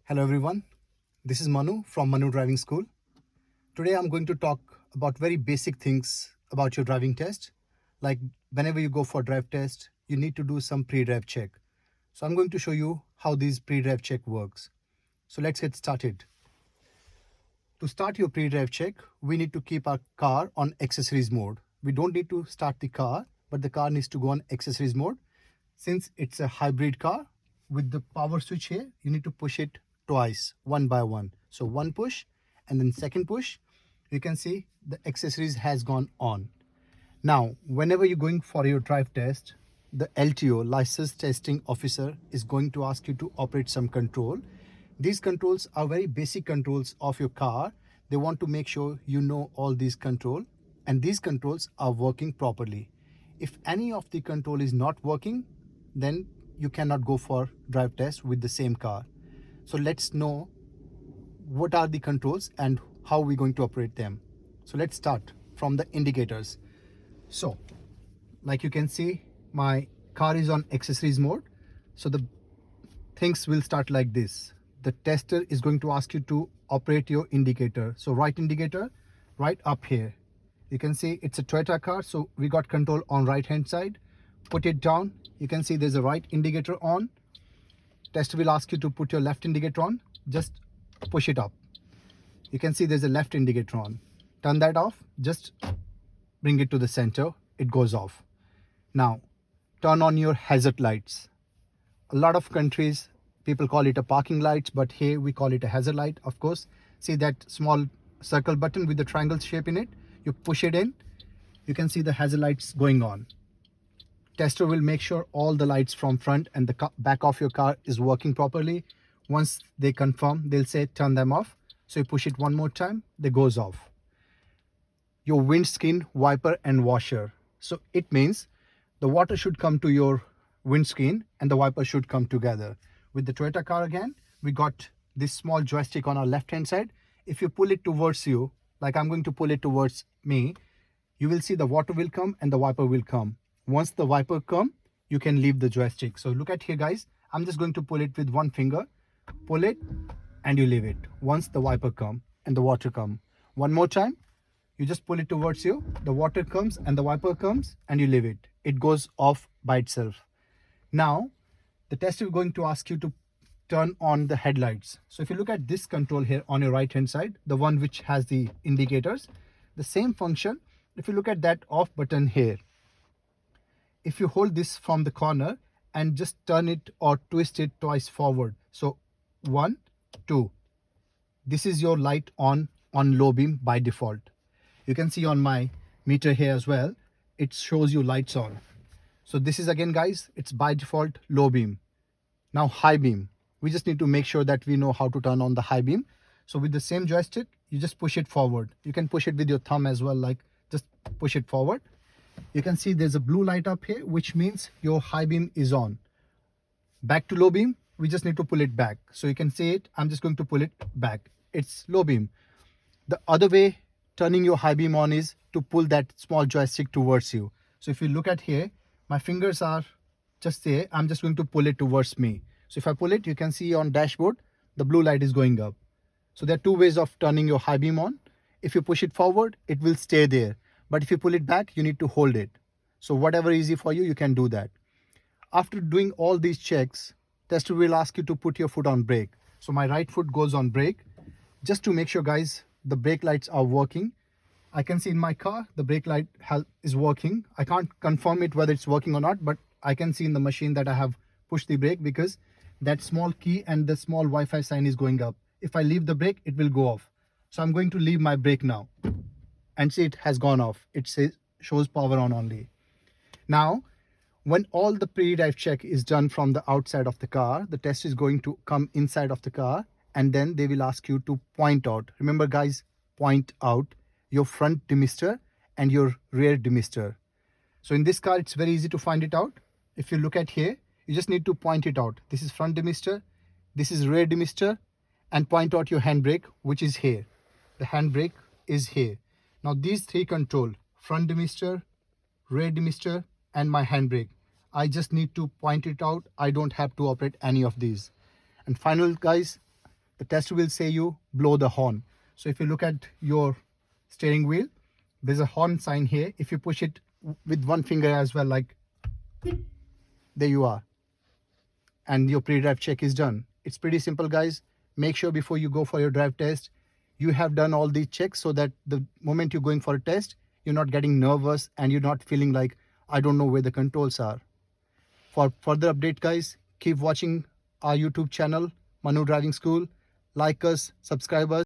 Hello everyone, this is Manu from Manu Driving School. Today I'm going to talk about very basic things about your driving test. Like whenever you go for drive test, you need to do some pre-drive check. So I'm going to show you how this pre-drive check works. So let's get started. To start your pre-drive check, we need to keep our car on accessories mode. We don't need to start the car, but the car needs to go on accessories mode. Since it's a hybrid car, with the power switch here, you need to push it twice, one by one. So one push and then second push, you can see the accessories has gone on. Now, whenever you're going for your drive test, the LTO, License Testing Officer, is going to ask you to operate some control. These controls are very basic controls of your car. They want to make sure you know all these controls and these controls are working properly. If any of the control is not working, then you cannot go for drive test with the same car. So let's know what are the controls and how we're going to operate them. So let's start from the indicators. So like you can see, my car is on accessories mode. So the things will start like this. The tester is going to ask you to operate your indicator. So right indicator, right up here. You can see it's a Toyota car. So we got control on right hand side. Put it down. You can see there's a right indicator on. Tester will ask you to put your left indicator on. Just push it up. You can see there's a left indicator on. Turn that off. Just bring it to the center. It goes off. Now, turn on your hazard lights. A lot of countries, people call it a parking light, but here we call it a hazard light, of course. See that small circle button with the triangle shape in it? You push it in, you can see the hazard lights going on. Tester will make sure all the lights from front and the back of your car is working properly. Once they confirm, they'll say turn them off. So you push it one more time, they goes off. Your windscreen, wiper and washer. So it means the water should come to your windscreen and the wiper should come together. With the Toyota car again, we got this small joystick on our left hand side. If you pull it towards you, like I'm going to pull it towards me, you will see the water will come and the wiper will come. Once the wiper come, you can leave the joystick. So look at here guys, I'm just going to pull it with one finger, pull it and you leave it. Once the wiper come and the water come. One more time, you just pull it towards you, the water comes and the wiper comes and you leave it. It goes off by itself. Now, the tester is going to ask you to turn on the headlights. So if you look at this control here on your right hand side, the one which has the indicators, the same function, if you look at that off button here, if you hold this from the corner and just turn it or twist it twice forward. So 1, 2, this is your light on low beam by default. You can see on my meter here as well, it shows you lights on. So this is again guys, it's by default low beam. Now high beam, we just need to make sure that we know how to turn on the high beam. So with the same joystick, you just push it forward. You can push it with your thumb as well, like just push it forward. You can see there's a blue light up here, which means your high beam is on. Back to low beam, we just need to pull it back. So you can see it, I'm just going to pull it back. It's low beam. The other way turning your high beam on is to pull that small joystick towards you. So if you look at here, my fingers are just there. I'm just going to pull it towards me. So if I pull it, you can see on dashboard, the blue light is going up. So there are two ways of turning your high beam on. If you push it forward, it will stay there. But if you pull it back, you need to hold it. So whatever is easy for you, you can do that. After doing all these checks, tester will ask you to put your foot on brake. So my right foot goes on brake. Just to make sure guys, the brake lights are working. I can see in my car, the brake light is working. I can't confirm it whether it's working or not, but I can see in the machine that I have pushed the brake because that small key and the small Wi-Fi sign is going up. If I leave the brake, it will go off. So I'm going to leave my brake now. And see, it has gone off. It shows power on only. Now, when all the pre-drive check is done from the outside of the car, the test is going to come inside of the car and then they will ask you to point out. Remember guys, point out your front demister and your rear demister. So in this car, it's very easy to find it out. If you look at here, you just need to point it out. This is front demister, this is rear demister, and point out your handbrake, which is here. The handbrake is here. Now these three control, front demister, rear demister, and my handbrake. I just need to point it out. I don't have to operate any of these. And final guys, the test will say you blow the horn. So if you look at your steering wheel, there's a horn sign here. If you push it with one finger as well, like there you are, and your pre-drive check is done. It's pretty simple, guys. Make sure before you go for your drive test, you have done all these checks so that the moment you're going for a test, you're not getting nervous and you're not feeling like, I don't know where the controls are. For further update, guys, keep watching our YouTube channel, Manu Driving School. Like us, subscribe us.